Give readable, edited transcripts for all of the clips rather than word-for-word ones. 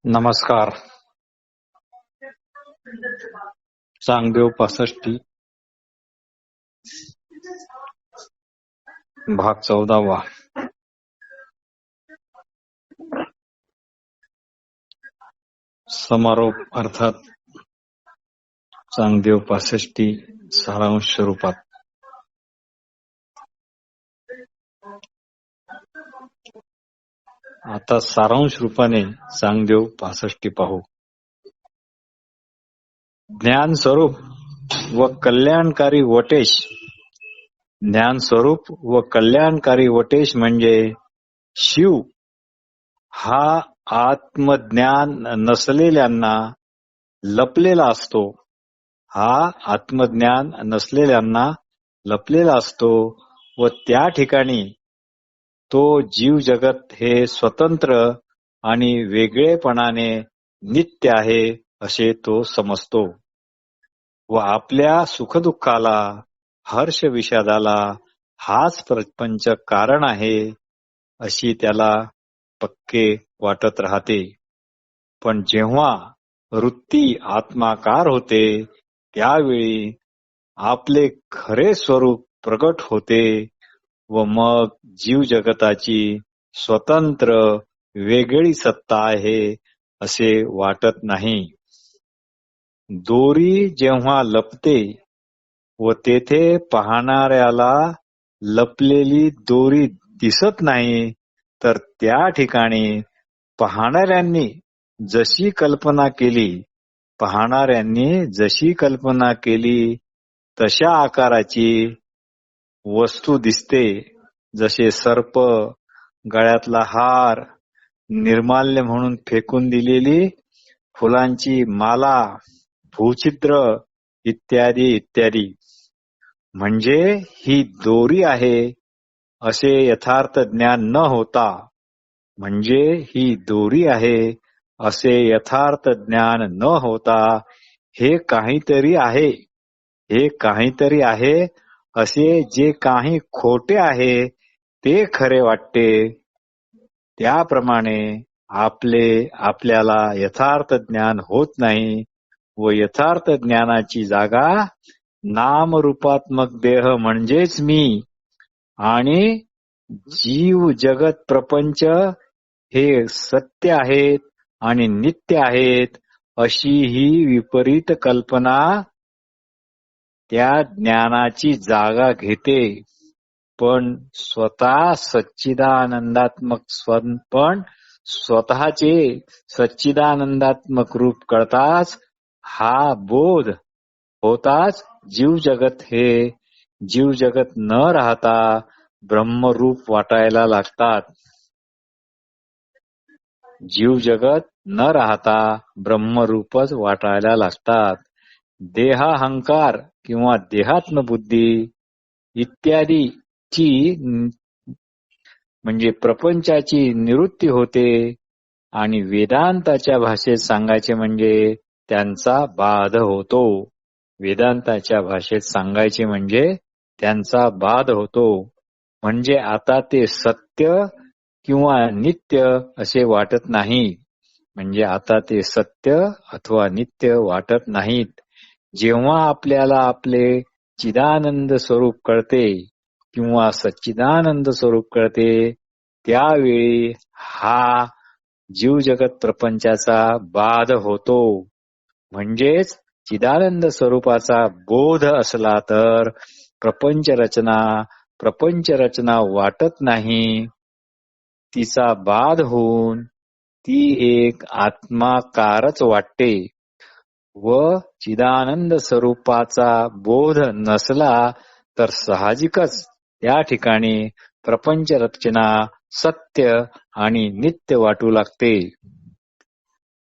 नमस्कार. चांगदेव 65 भाग 14वा. समारोप अर्थात चांगदेव 65 सारांश स्वरूपात. आता सारांश रूपाने चांगदेव 65 पाहू. ज्ञान स्वरूप व कल्याणकारी वटेश. ज्ञान स्वरूप व कल्याणकारी वटेश म्हणजे शिव हा आत्मज्ञान नसलेल्यांना लपलेला असतो. हा आत्मज्ञान नसलेल्यांना लपलेला असतो व त्या ठिकाणी तो जीव जगत हे स्वतंत्र आणि वेगळेपणाने नित्य आहे असे तो समजतो व आपल्या सुखदुःखाला हर्ष विषादाला हाच प्रपंच कारण आहे अशी त्याला पक्के वाटत राहते. पण जेव्हा वृत्ती आत्माकार होते त्यावेळी आपले खरे स्वरूप प्रगट होते व मग जीव जगताची स्वतंत्र वेगळी सत्ता आहे असे वाटत नाही. दोरी जेव्हा लपते व तेथे पाहणाऱ्याला लपलेली दोरी दिसत नाही तर त्या ठिकाणी पाहणाऱ्यांनी जशी कल्पना केली तशा आकाराची वस्तू दिसते. जसे सर्प, गळ्यातला हार, निर्माल्य म्हणून फेकून दिलेली फुलांची माला, भूछिद्र इत्यादी इत्यादी. म्हणजे ही दोरी आहे असे यथार्थ ज्ञान न होता हे काहीतरी आहे असे जे काही खोटे आहे ते खरे वाटते. त्याप्रमाणे आपल्याला यथार्थ ज्ञान होत नाही व यथार्थ ज्ञानाची जागा नामरूपात्मक देह म्हणजेच मी आणि जीव जगत प्रपंच हे सत्य आहेत आणि नित्य आहेत अशी ही विपरीत कल्पना त्या ज्ञानाची जागा घेते. पण स्वतःचे सच्चिदानंदात्मक रूप कळताच हा बोध होताच जीव जगत न राहता ब्रह्मरूप वाटायला लागतात. जीव जगत न राहता ब्रह्मरूपच वाटायला लागतात. देहाहंकार किंवा देहात्मबुद्धी इत्यादीची म्हणजे प्रपंचाची निवृत्ती होते आणि वेदांताच्या भाषेत सांगायचे म्हणजे त्यांचा बाध होतो. म्हणजे आता ते सत्य किंवा नित्य असे वाटत नाही. वाटत नाहीत. जेव्हा आपल्याला आपले चिदानंद स्वरूप कळते किंवा सच्चिदानंद स्वरूप कळते त्यावेळी हा जीव जगत प्रपंचाचा बाध होतो. म्हणजेच चिदानंद स्वरूपाचा बोध असला तर प्रपंच रचना वाटत नाही. तिचा बाध होऊन ती एक आत्माकारच वाटते व चिदानंद स्वरूपाचा बोध नसला तर साहजिकच त्या ठिकाणी प्रपंच रचना सत्य आणि नित्य वाटू लागते.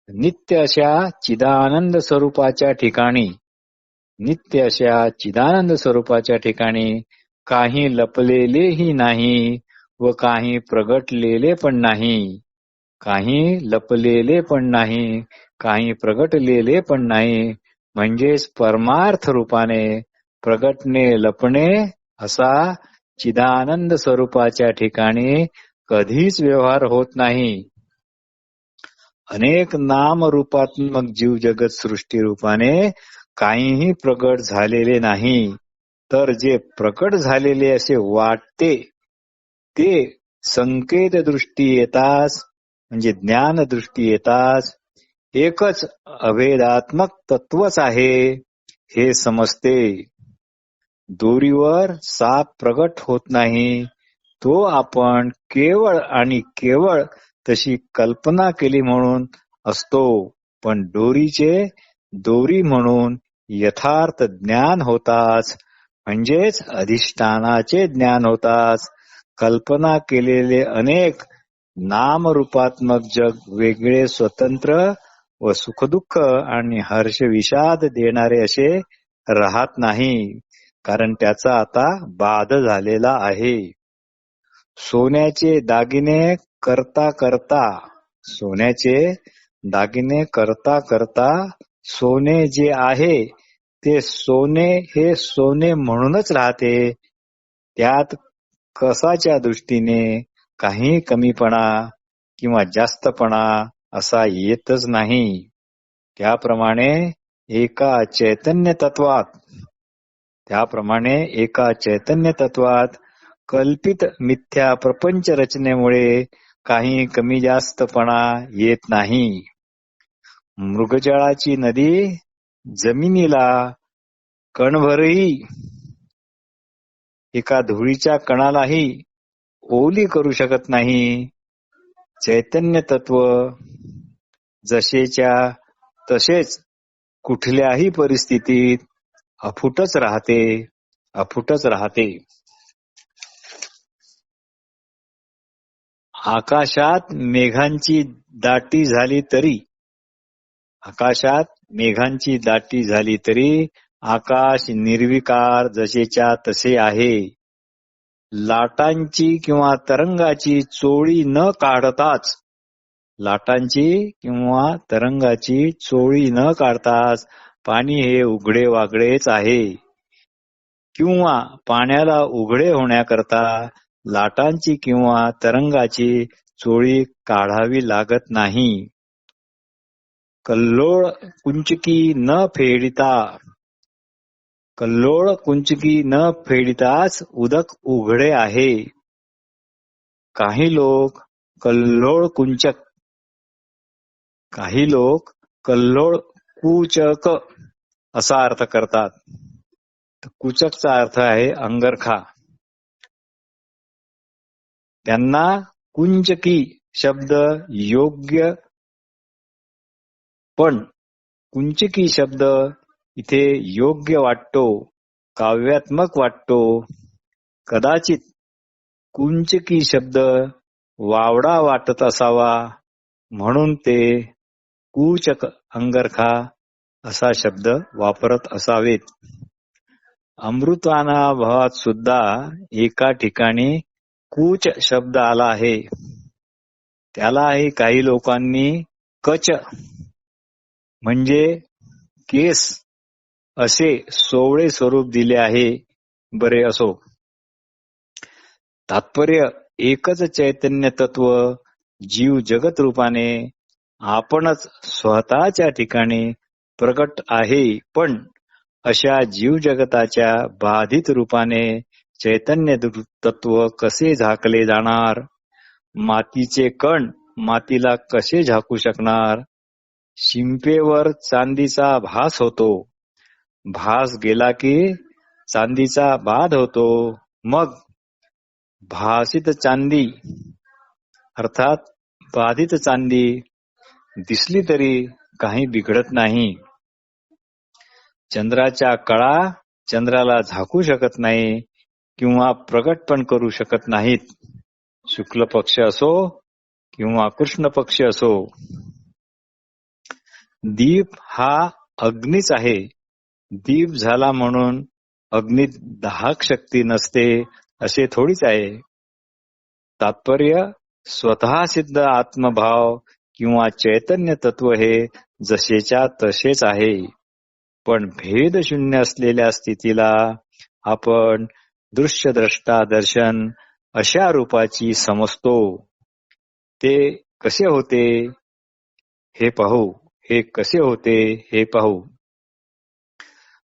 नित्य अशा चिदानंद स्वरूपाच्या ठिकाणी काही लपलेलेही नाही व काही प्रगटलेले पण नाही. म्हणजेच परमार्थ रूपाने प्रगटणे लपणे असा चिदानंद स्वरूपाच्या ठिकाणी कधीच व्यवहार होत नाही. अनेक नाम रूपात्मक जीव जगत सृष्टी रूपाने काहीही प्रगट झालेले नाही, तर जे प्रकट झालेले असे वाटते ते संकेत दृष्टी येताच म्हणजे ज्ञान दृष्टी येताच एकच अभेदात्मक तत्वच आहे हे समजते. दोरीवर साप प्रगट होत नाही, तो आपण केवळ आणि केवळ तशी कल्पना केली म्हणून असतो, पण दोरी म्हणून यथार्थ ज्ञान होताच, म्हणजेच अधिष्ठानाचे ज्ञान होताच. कल्पना केलेले अनेक नामरूपात्मक जग वेगळे स्वतंत्र व सुखदुःख आणि हर्ष विषाद देणारे असे राहत नाही, कारण त्याचा आता बाध झालेला आहे. सोन्याचे दागिने करता करता सोने जे आहे ते सोने हे सोने म्हणूनच राहते. त्यात कसाच्या दृष्टीने काही कमीपणा किंवा जास्तपणा असा येतच नाही. त्याप्रमाणे एका चैतन्य तत्वात कल्पित मिथ्या प्रपंच रचनेमुळे काही कमी जास्तपणा येत नाही. मृगजळाची नदी जमिनीला कणभरही एका धुळीच्या कणालाही ओली करू शकत नाही. चैतन्य तत्व जसेच्या तसेच कुठल्याही परिस्थितीत अफूटच राहते. आकाशात मेघांची दाटी झाली तरी आकाश निर्विकार जसेच्या तसे आहे. लाटांची किंवा तरंगाची चोळी न काढताच पाणी हे उघडे वागडेच आहे, किंवा पाण्याला उघडे होण्याकरता लाटांची किंवा तरंगाची चोळी काढावी लागत नाही. कल्लोळ कुंचकी न फेडिताच उदक उघडे आहे. काही लोक कल्लोळ कुचक असा अर्थ करतात. कुचकचा अर्थ आहे अंगरखा. त्यांना कुंचकी शब्द योग्य, पण कुंचकी शब्द इथे योग्य वाटतो, काव्यात्मक वाटतो. कदाचित कुंचकी शब्द वावडा वाटत असावा, म्हणून ते कुचक अंगरखा असा शब्द वापरत असावेत. अमृतानुभवात सुद्धा एका ठिकाणी कूच शब्द आला आहे. त्यालाही काही लोकांनी कच म्हणजे केस असे सोवळे स्वरूप दिले आहे. बरे असो, तात्पर्य एकच चैतन्य तत्व जीव जगत रूपाने आपणच स्वतःच्या ठिकाणी प्रकट आहे. पण अशा जीव जगताच्या बाधित रूपाने चैतन्य तत्व कसे झाकले जाणार? मातीचे कण मातीला कसे झाकू शकणार? शिंपेवर चांदीचा भास होतो, भास गेला की चांदीचा बाध होतो. मग भासित चांदी अर्थात बाधित चांदी दिसली तरी काही बिघडत नाही. चंद्राच्या कळा चंद्राला झाकू शकत नाही किंवा प्रगट पण करू शकत नाहीत. शुक्ल पक्ष असो किंवा कृष्ण पक्ष असो. दीप हा अग्नीच आहे. दीप झाला म्हणून अग्नीत दाहक शक्ती नसते असे थोडीच आहे. तात्पर्य स्वतः सिद्ध आत्मभाव किंवा चैतन्य तत्व हे जसेच्या तसेच आहे. पण भेद शून्य असलेल्या स्थितीला आपण दृश्यद्रष्टा दर्शन अशा रूपाची समजतो. ते कसे होते? हे पाहू. हे कसे होते हे पाहू.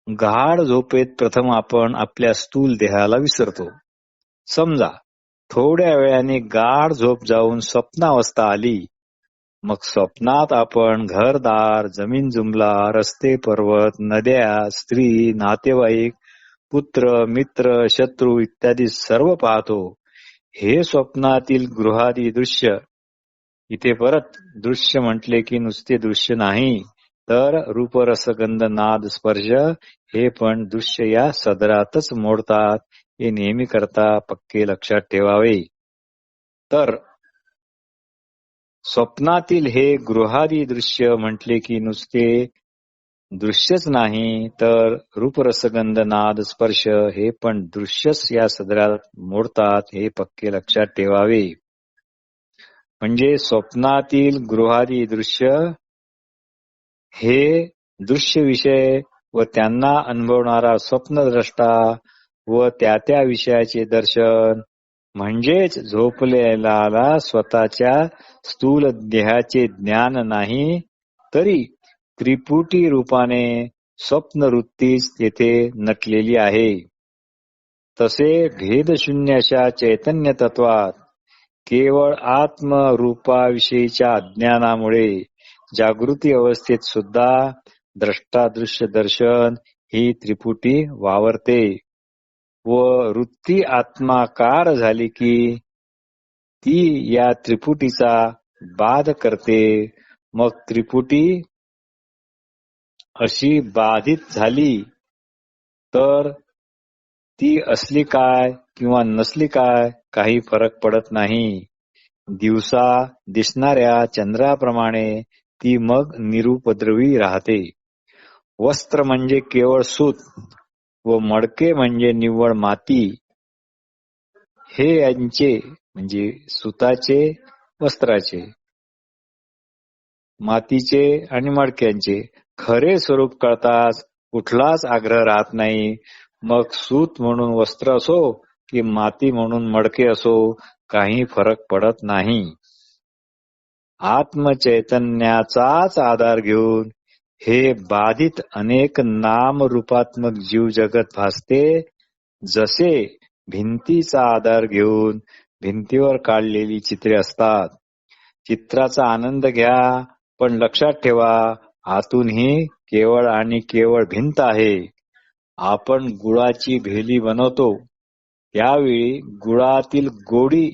गाढ झोपेत प्रथम आपण आपल्या स्थूल देहाला विसरतो. समजा थोड्या वेळाने गाढ झोप जाऊन स्वप्नावस्था आली. मग स्वप्नात आपण घरदार, जमीन जुमला, रस्ते, पर्वत, नद्या, स्त्री, नातेवाईक, पुत्र, मित्र, शत्रू इत्यादी सर्व पाहतो. हे स्वप्नातील गृहादी दृश्य. इथे परत दृश्य म्हटले की नुसते दृश्य नाही, तर रूप, रस, गंध, नाद, स्पर्श हे पण दृश्य या सदरातच मोडतात. हे नेहमी करता पक्के लक्षात ठेवावे. तर स्वप्नातील हे गृहादी दृश्य म्हटले की नुसते दृश्यच नाही, तर रूप, रसगंध, नाद, स्पर्श हे पण दृश्यच या सदरात मोडतात. हे पक्के लक्षात ठेवावे. म्हणजे स्वप्नातील गृहादी दृश्य हे दृश्य विषय व त्यांना अनुभवणारा स्वप्नद्रष्टा व त्या विषयाचे दर्शन, म्हणजेच झोपलेल्याला स्वतःच्या स्थूल देहाचे ज्ञान नाही, तरी त्रिपुटी रूपाने स्वप्नवृत्तीच तेथे नटलेली आहे. तसे भेदशून्य अशा चैतन्य तत्वात केवळ आत्मरूपाविषयीच्या अज्ञानामुळे जागृती अवस्थेत सुद्धा द्रष्टादृश्य दर्शन ही त्रिपुटी वावरते व वृत्ती आत्माकार झाली की ती या त्रिपुटीचा बाध करते. मग त्रिपुटी अशी बाधित झाली तर ती असली काय किंवा नसली काय काही फरक पडत नाही. दिवसा दिसणाऱ्या चंद्राप्रमाणे ती मग निरुपद्रवी राहते. वस्त्र म्हणजे केवळ सूत व मडके म्हणजे निव्वळ माती. हे यांचे म्हणजे सुताचे, वस्त्राचे, मातीचे आणि मडक्यांचे खरे स्वरूप कळताच कुठलाच आग्रह राहत नाही. मग सूत म्हणून वस्त्र असो की माती म्हणून मडके असो, काही फरक पडत नाही. आत्मचैतन्याचाच आधार घेऊन हे बाधित अनेक नामरूपात्मक जीव जगत भासते. जसे भिंतीचा आधार घेऊन भिंतीवर काढलेली चित्रे असतात. चित्राचा आनंद घ्या, पण लक्षात ठेवा आतून ही केवळ आणि केवळ भिंत आहे. आपण गुळाची भेली बनवतो त्यावेळी गुळातील गोडी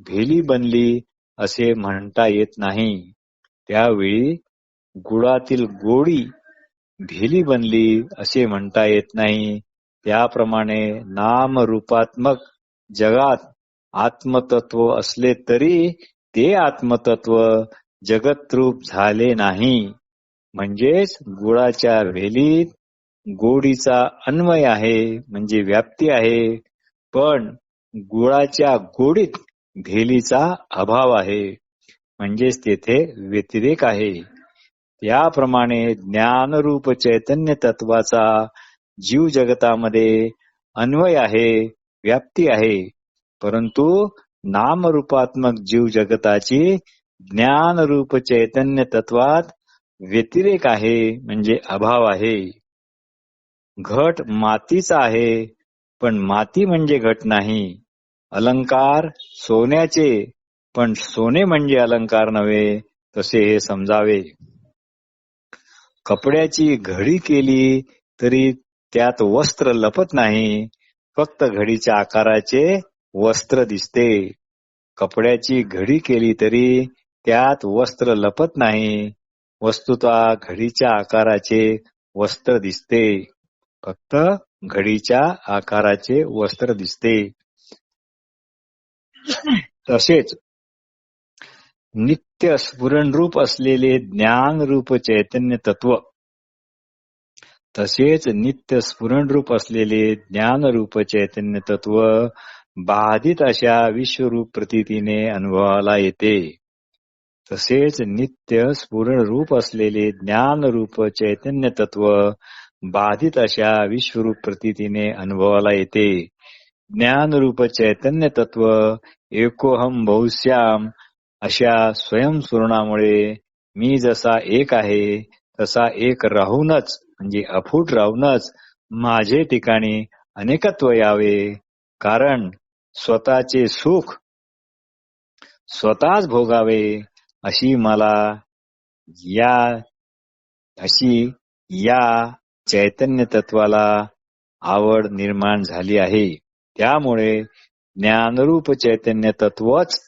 भेली बनली असे म्हणता येत नाही. त्यावेळी गुळातील गोडी भेली बनली असे म्हणता येत नाही. त्याप्रमाणे नामरूपात्मक जगात आत्मतत्व असले तरी ते आत्मतत्व जगतरूप झाले नाही. म्हणजेच गुळाच्या भेलीत गोडीचा अन्वय आहे, म्हणजे व्याप्ती आहे, पण गुळाच्या गोडीत भेलीचा अभाव आहे, म्हणजेच तेथे व्यतिरेक आहे. याप्रमाणे ज्ञानरूप चैतन्य तत्वाचा जीव जगतामध्ये अन्वय आहे, व्याप्ती आहे, परंतु नामरूपात्मक जीव जगताची ज्ञानरूप चैतन्य तत्वात व्यतिरेक आहे, म्हणजे अभाव आहे. घट मातीचा आहे, पण माती म्हणजे घट नाही. अलंकार सोन्याचे, पण सोने म्हणजे अलंकार नव्हे, तसे हे समजावे. कपड्याची घडी केली तरी त्यात वस्त्र लपत नाही, फक्त घडीच्या आकाराचे वस्त्र दिसते. कपड्याची घडी केली तरी त्यात वस्त्र लपत नाही, वस्तुतः घडीच्या आकाराचे वस्त्र दिसते. फक्त घडीच्या आकाराचे वस्त्र दिसते. तसेच नित्य स्फुरणरूप असलेले ज्ञानरूप चैतन्य तत्व, तसेच नित्य स्फुरणरूप असलेले ज्ञानरूप चैतन्य तत्व बाधित अशा विश्वरूप प्रतीतीने अनुभवाला येते. तसेच नित्य स्फुरणरूप असलेले ज्ञानरूप चैतन्य तत्व बाधित अशा विश्वरूप प्रतीतीने अनुभवाला येते. ज्ञानरूप चैतन्य तत्व एकोहम बहुश्याम अशा स्वयंस्फुरणामुळे मी जसा एक आहे तसा एक राहूनच म्हणजे अफूट राहूनच माझे ठिकाणी अनेकत्व यावे. कारण स्वतःचे सुख स्वतःच भोगावे अशी मला या अशी या चैतन्य तत्वाला आवड निर्माण झाली आहे. त्यामुळे ज्ञानरूप चैतन्य तत्वच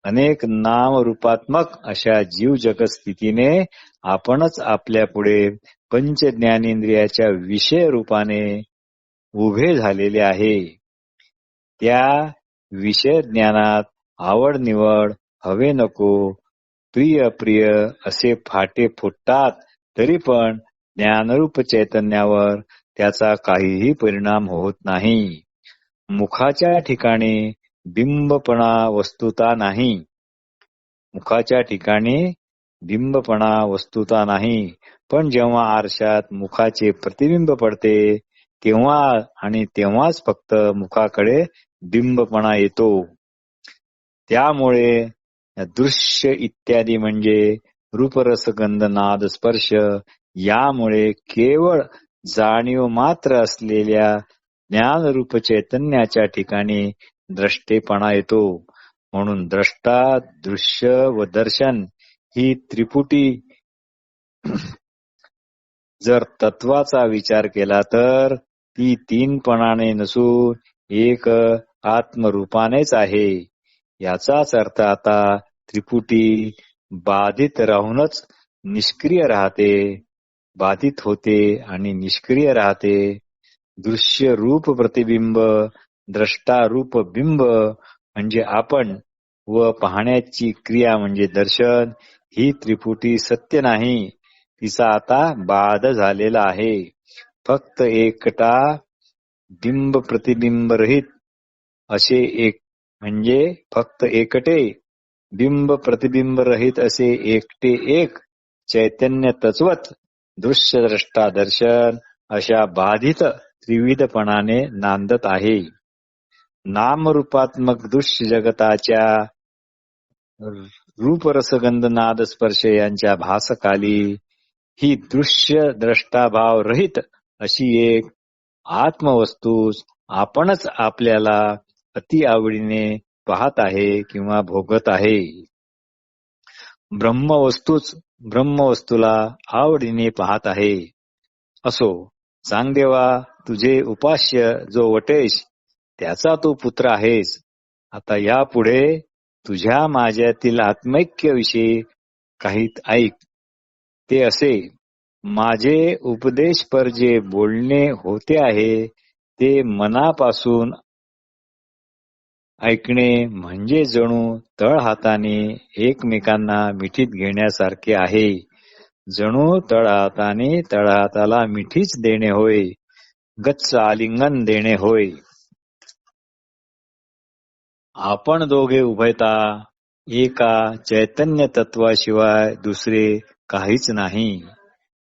अनेक नामरूपात्मक अशा जीव जगत स्थितीने आपणच आपल्या पुढे पंच ज्ञानेंद्रियाच्या विषय रूपाने उभे झालेले आहे. त्या विषय ज्ञानात आवड निवड, हवे नको, प्रिय अप्रिय असे फाटे फुटतात, तरी पण ज्ञानरूप चैतन्यावर त्याचा काहीही परिणाम होत नाही. मुखाच्या ठिकाणी बिंबपणा वस्तुता नाही. मुखाच्या ठिकाणी बिंबपणा वस्तुता नाही. पण जेव्हा आरशात मुखाचे प्रतिबिंब पडते तेव्हा आणि तेव्हाच फक्त मुखाकडे बिंबपणा येतो. त्यामुळे दृश्य इत्यादी म्हणजे रूपरसगंध नाद स्पर्श यामुळे केवळ जाणीव मात्र असलेल्या ज्ञानरूप चैतन्याच्या ठिकाणी द्रष्टेपणा येतो. म्हणून द्रष्टा, दृश्य व दर्शन ही त्रिपुटी जर तत्वाचा विचार केला तर ती तीनपणाने नसून एक आत्मरूपानेच आहे. याचाच अर्थ आता त्रिपुटी बाधित राहूनच निष्क्रिय राहते, बाधित होते आणि निष्क्रिय राहते. दृश्य रूप प्रतिबिंब, द्रष्टा रूप बिंब म्हणजे आपण व पाहण्याची क्रिया म्हणजे दर्शन ही त्रिपुटी सत्य नाही. तिचा आता बाध झालेला आहे. फक्त एकटा बिंब प्रतिबिंब रहित असे एक म्हणजे फक्त एकटे बिंब प्रतिबिंब रहित असे एकटे एक चैतन्य तत्वच दृश्य द्रष्टा दर्शन अशा बाधित त्रिविधपणाने नांदत आहे. नामरूपात्मक दृश्य जगताच्या रूपरसगंध नाद स्पर्श यांच्या भासकाली ही दृश्य द्रष्टाभाव रहित अशी एक आत्मवस्तूच आपणच आपल्याला अति आवडीने पाहत आहे किंवा भोगत आहे. ब्रह्मवस्तूच ब्रह्मवस्तूला आवडीने पाहत आहे. असो, चांगदेवा, तुझे उपास्य जो वटेश त्याचा तू पुत्र आहेस. आता यापुढे तुझ्या माझ्यातील आत्मैक्याविषयी काही ऐक. ते असे, माझे उपदेशपर जे बोलणे होते आहे ते मनापासून ऐकणे म्हणजे जणू तळहाताने एकमेकांना मिठीत घेण्यासारखे आहे. जणू तळहाताने तळहाताला मिठीच देणे होय, गच्च आलिंगन देणे होय. आपण दोघे उभयता एका चैतन्य तत्वाशिवाय दुसरे काहीच नाही.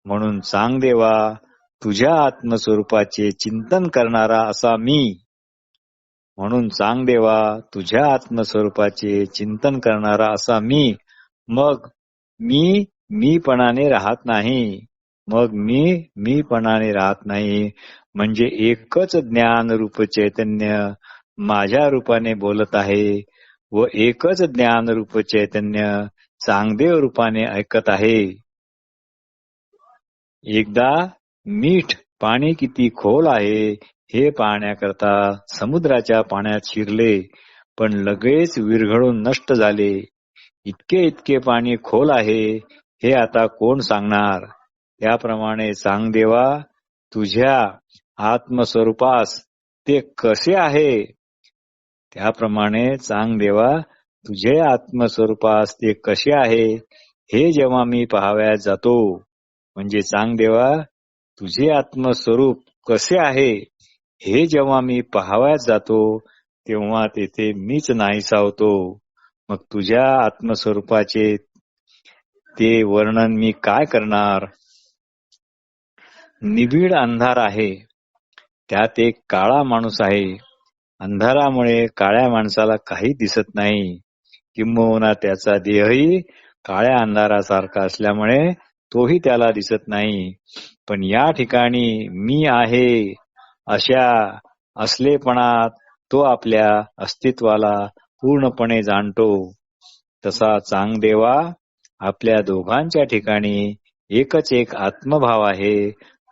म्हणून चांगदेवा, तुझ्या आत्मस्वरूपाचे चिंतन करणारा असा मी. म्हणून चांगदेवा, तुझ्या आत्मस्वरूपाचे चिंतन करणारा असा मी. मग मी मीपणाने राहत नाही. मग मी मीपणाने राहत नाही म्हणजे एकच ज्ञानरूप चैतन्य माझ्या रूपाने बोलत आहे व एकच ज्ञानरूप चैतन्य चांगदेव रूपाने ऐकत आहे. एकदा मीठ पाणी किती खोल आहे हे पाहण्याकरता समुद्राच्या पाण्यात शिरले, पण लगेच विरघळून नष्ट झाले. इतके पाणी खोल आहे हे आता कोण सांगणार? त्याप्रमाणे चांगदेवा, तुझ्या आत्मस्वरूपास ते कसे आहे? त्याप्रमाणे चांगदेवा, तुझे आत्मस्वरूपास ते कसे आहे हे जेव्हा मी पाहावयास जातो, म्हणजे चांगदेवा, तुझे आत्मस्वरूप कसे आहे हे जेव्हा मी पाहावयास जातो तेव्हा तेथे मीच नाहीसा होतो. मग तुझ्या आत्मस्वरूपाचे ते वर्णन मी काय करणार? निबिड अंधार आहे, त्यात एक काळा माणूस आहे. अंधारामुळे काळ्या माणसाला काही दिसत नाही, किंबहुना त्याचा देहही काळ्या अंधारासारखा असल्यामुळे तोही त्याला दिसत नाही. पण या ठिकाणी मी आहे अशा असलेपणात तो आपल्या अस्तित्वाला पूर्णपणे जाणतो. तसा चांगदेवा आपल्या दोघांच्या ठिकाणी एकच एक आत्मभाव आहे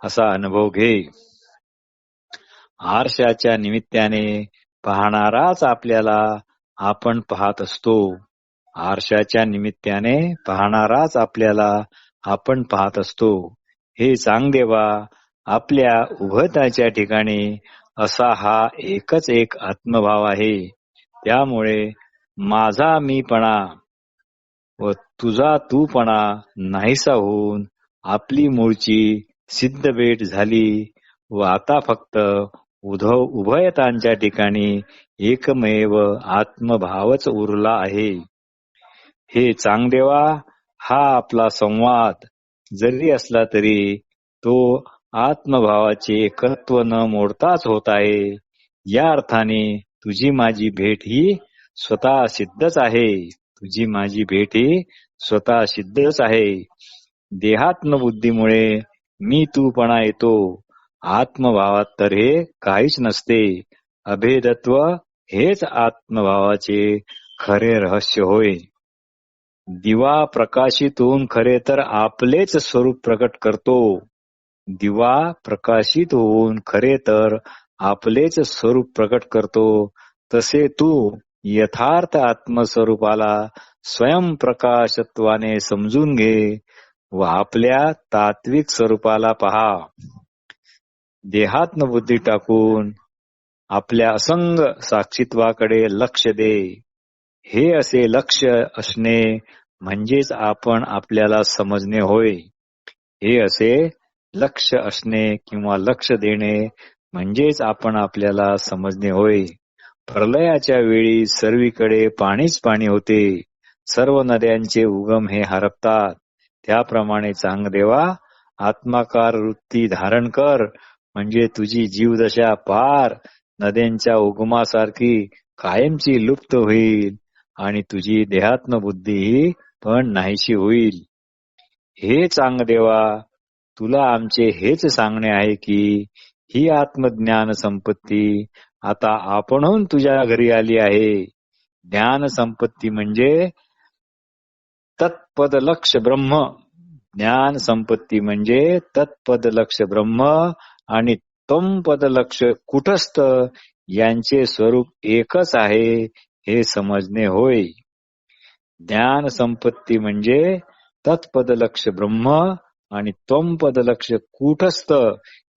असा अनुभव घे. आरशाच्या निमित्ताने पाहणाराच आपल्याला आपण पाहत असतो. आरशाच्या निमित्ताने पाहणाराच आपल्याला आपण पाहत असतो. हे चांगदेवा आपल्या उभताच्या ठिकाणी असा हा एकच एक आत्मभाव आहे. त्यामुळे माझा मीपणा व तुझा तूपणा नाहीसा होऊन आपली मूळची सिद्ध भेट झाली व आता फक्त उभयतांच्या ठिकाणी एकमेव आत्मभावच उरला आहे. हे चांगदेवा हा आपला संवाद जरी असला तरी तो आत्मभावाचे एकत्व न मोडताच होत आहे. या अर्थाने तुझी माझी भेट ही स्वतः सिद्धच आहे. तुझी माझी भेट ही स्वतः सिद्धच आहे. देहात्मबुद्धीमुळे मी तूपणा येतो. आत्मभावात तर हे काहीच नसते. अभेदत्व हेच आत्मभावाचे खरे रहस्य होय. दिवा प्रकाशित होऊन खरे तर आपलेच स्वरूप प्रकट करतो. दिवा प्रकाशित होऊन खरे तर आपलेच स्वरूप प्रकट करतो. तसे तू यथार्थ आत्मस्वरूपाला स्वयंप्रकाशत्वाने समजून घे व आपल्या तात्विक स्वरूपाला पहा. देहात्म बुद्धी टाकून आपल्या असंग साक्षीत्वाकडे लक्ष दे. हे असे लक्ष असणे म्हणजेच आपण आपल्याला समजणे होय. हे असे लक्ष असणे किंवा लक्ष देणे म्हणजेच आपण आपल्याला समजणे होय. प्रलयाच्या वेळी सर्वीकडे पाणीच पाणी होते. सर्व नद्यांचे उगम हे हरपतात. त्याप्रमाणे चांगदेवा आत्माकार वृत्ती धारण कर, म्हणजे तुझी जीवदशा पार नद्यांच्या उगमासारखी कायमची लुप्त होईल आणि तुझी देहात्म बुद्धी पण नाहीशी होईल. हे चांगदेवा, तुला आमचे हेच सांगणे आहे की ही आत्मज्ञान संपत्ती आता आपणहून तुझ्या घरी आली आहे. ज्ञान संपत्ती म्हणजे तत्पद लक्ष ब्रह्म. ज्ञान संपत्ती म्हणजे तत्पद लक्ष ब्रह्म आणि तम पद लक्ष कुटस्थ यांचे स्वरूप एकच आहे हे समजणे होय. ज्ञान संपत्ती म्हणजे तत्पद लक्ष ब्रह्म आणि त्वम पद लक्ष कूटस्थ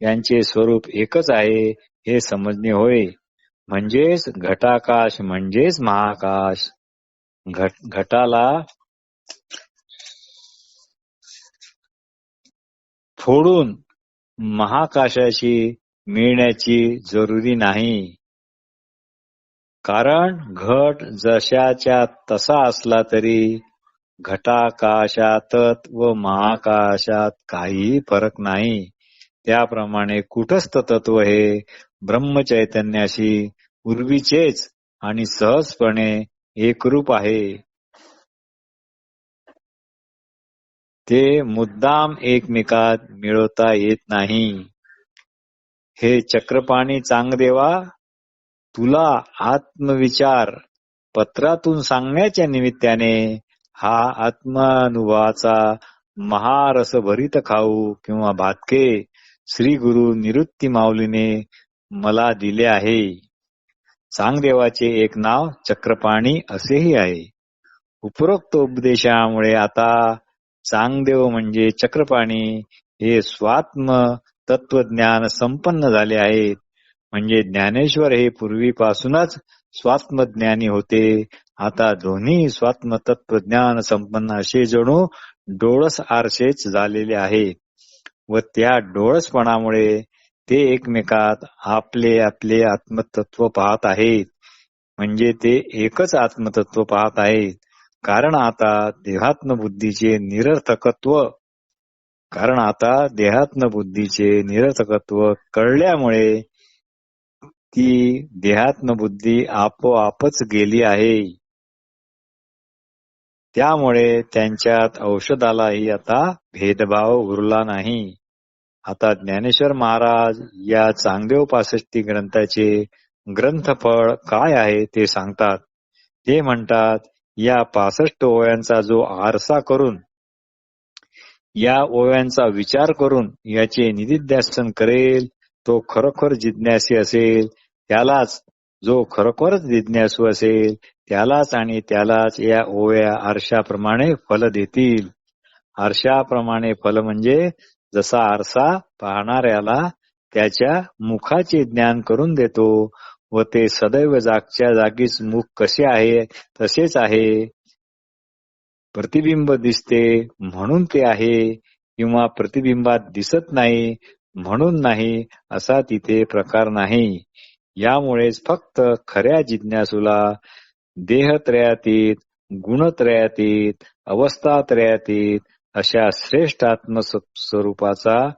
यांचे स्वरूप एकच आहे हे समजणे होय. म्हणजेच घटाकाश म्हणजेच महाकाश. घटाला फोडून महाकाशाशी मिळण्याची जरुरी नाही. कारण घट जशाच्या तसा असला तरी घटाकाशात व महाकाशात काहीही फरक नाही. त्याप्रमाणे कुटस्थ तत्व हे ब्रह्मचैतन्याशी पूर्वीचेच आणि सहजपणे एकरूप आहे. ते मुद्दाम एकमेकात मिळवता येत नाही. हे चक्रपाणी चांगदेवा, तुला आत्मविचार पत्रातून सांगण्याच्या निमित्ताने हा आत्मानुभवाचा महारसभरित खाऊ किंवा भातके श्री गुरु निवृत्ती माऊलीने मला दिले आहे. चांगदेवाचे एक नाव चक्रपाणी असेही आहे. उपरोक्त उपदेशामुळे आता चांगदेव म्हणजे चक्रपाणी हे स्वात्म तत्वज्ञान संपन्न झाले आहेत. म्हणजे ज्ञानेश्वर हे पूर्वीपासूनच स्वात्मज्ञानी होते. आता दोन्ही स्वात्म तत्वज्ञान संपन्न असे जणू डोळस आरसेच झालेले आहेत व त्या डोळसपणामुळे ते एकमेकात आपले आपले आत्मतत्व पाहत आहेत. म्हणजे ते एकच आत्मतत्व पाहत आहेत. कारण आता देहात्म बुद्धीचे निरर्थकत्व कळल्यामुळे ती देहात्म बुद्धी आपोआपच गेली आहे. त्यामुळे त्यांच्यात औषधालाही आता भेदभाव उरला नाही. आता ज्ञानेश्वर महाराज या चांगदेव 65 ग्रंथाचे ग्रंथफळ काय आहे ते सांगतात. ते म्हणतात, या 65 ओव्यांचा जो आरसा करून, या ओव्यांचा विचार करून याचे निधिध्यासन करेल, तो खरोखर जिज्ञासी असेल, त्यालाच, जो खरोखरच जिज्ञासू असेल त्यालाच आणि त्यालाच या ओव्या आरशाप्रमाणे फल देतील. आरशाप्रमाणे फल म्हणजे जसा आरसा पाहणाऱ्याला त्याच्या मुखाचे ज्ञान करून देतो व ते सदैव जागच्या जागीच मुख कसे आहे तसेच आहे. प्रतिबिंब दिसते म्हणून ते आहे, किंवा प्रतिबिंबात दिसत नाही म्हणून नाही, असा तिथे प्रकार नाही. यामुळेच फक्त खऱ्या जिज्ञासूला देहत्रयातीत, गुणत्रयातीत, अवस्थात्रयातीत अशा श्रेष्ठ आत्मस्वरूपाचा,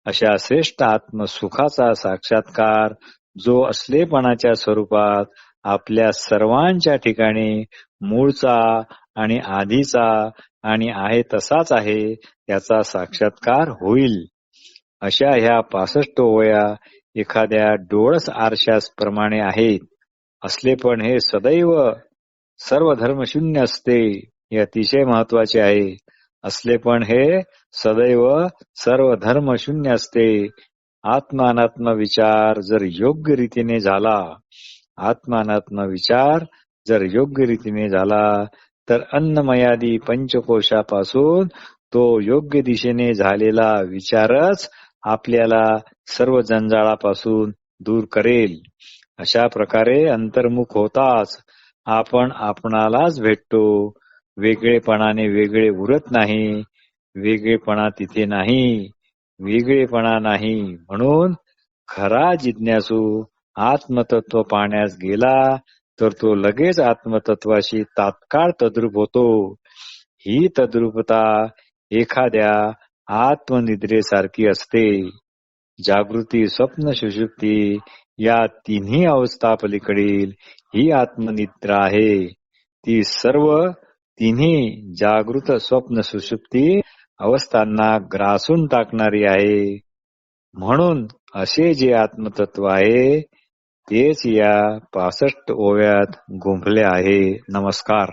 अशा श्रेष्ठ आत्मसुखाचा साक्षात्कार जो असलेपणाच्या स्वरूपात आपल्या सर्वांच्या ठिकाणी मूळचा आणि आधीचा आणि आहे तसाच आहे त्याचा साक्षात्कार होईल. अशा ह्या 65 ओव्या एखाद्या डोळस आरशाप्रमाणे आहेत. असलेपण हे सदैव सर्व धर्मशून्य असते, हे अतिशय महत्वाचे आहे. असलेपण हे सदैव सर्व धर्मशून्य असते. आत्मानात्म विचार जर योग्य रीतीने झाला, आत्मानात्म विचार जर योग्य रीतीने झाला तर अन्नमयादी पंचकोशापासून तो योग्य दिशेने झालेला विचारच आपल्याला सर्व जंजाळापासून दूर करेल. अशा प्रकारे अंतर्मुख होताच आपण आपणालाच भेटतो. वेगळेपणाने वेगळे उरत नाही, वेगळेपणा तिथे नाही, वेगळेपणा नाही. म्हणून खरा जिज्ञासू आत्मतत्व पाहण्यास गेला तर तो लगेच आत्मतत्वाशी तात्काळ तद्रूप होतो. ही तद्रूपता एखाद्या आत्मनिद्रेसारखी असते. जागृती, स्वप्न, सुषुप्ती या तिन्ही अवस्थापलीकडील ही आत्मनिद्रा आहे. ती सर्व तिन्ही जागृत, स्वप्न, सुषुप्ती अवस्थांना ग्रासून टाकणारी आहे. म्हणून असे जे आत्मतत्व आहे तेच या 65 ओव्यात गुंफले आहे. नमस्कार.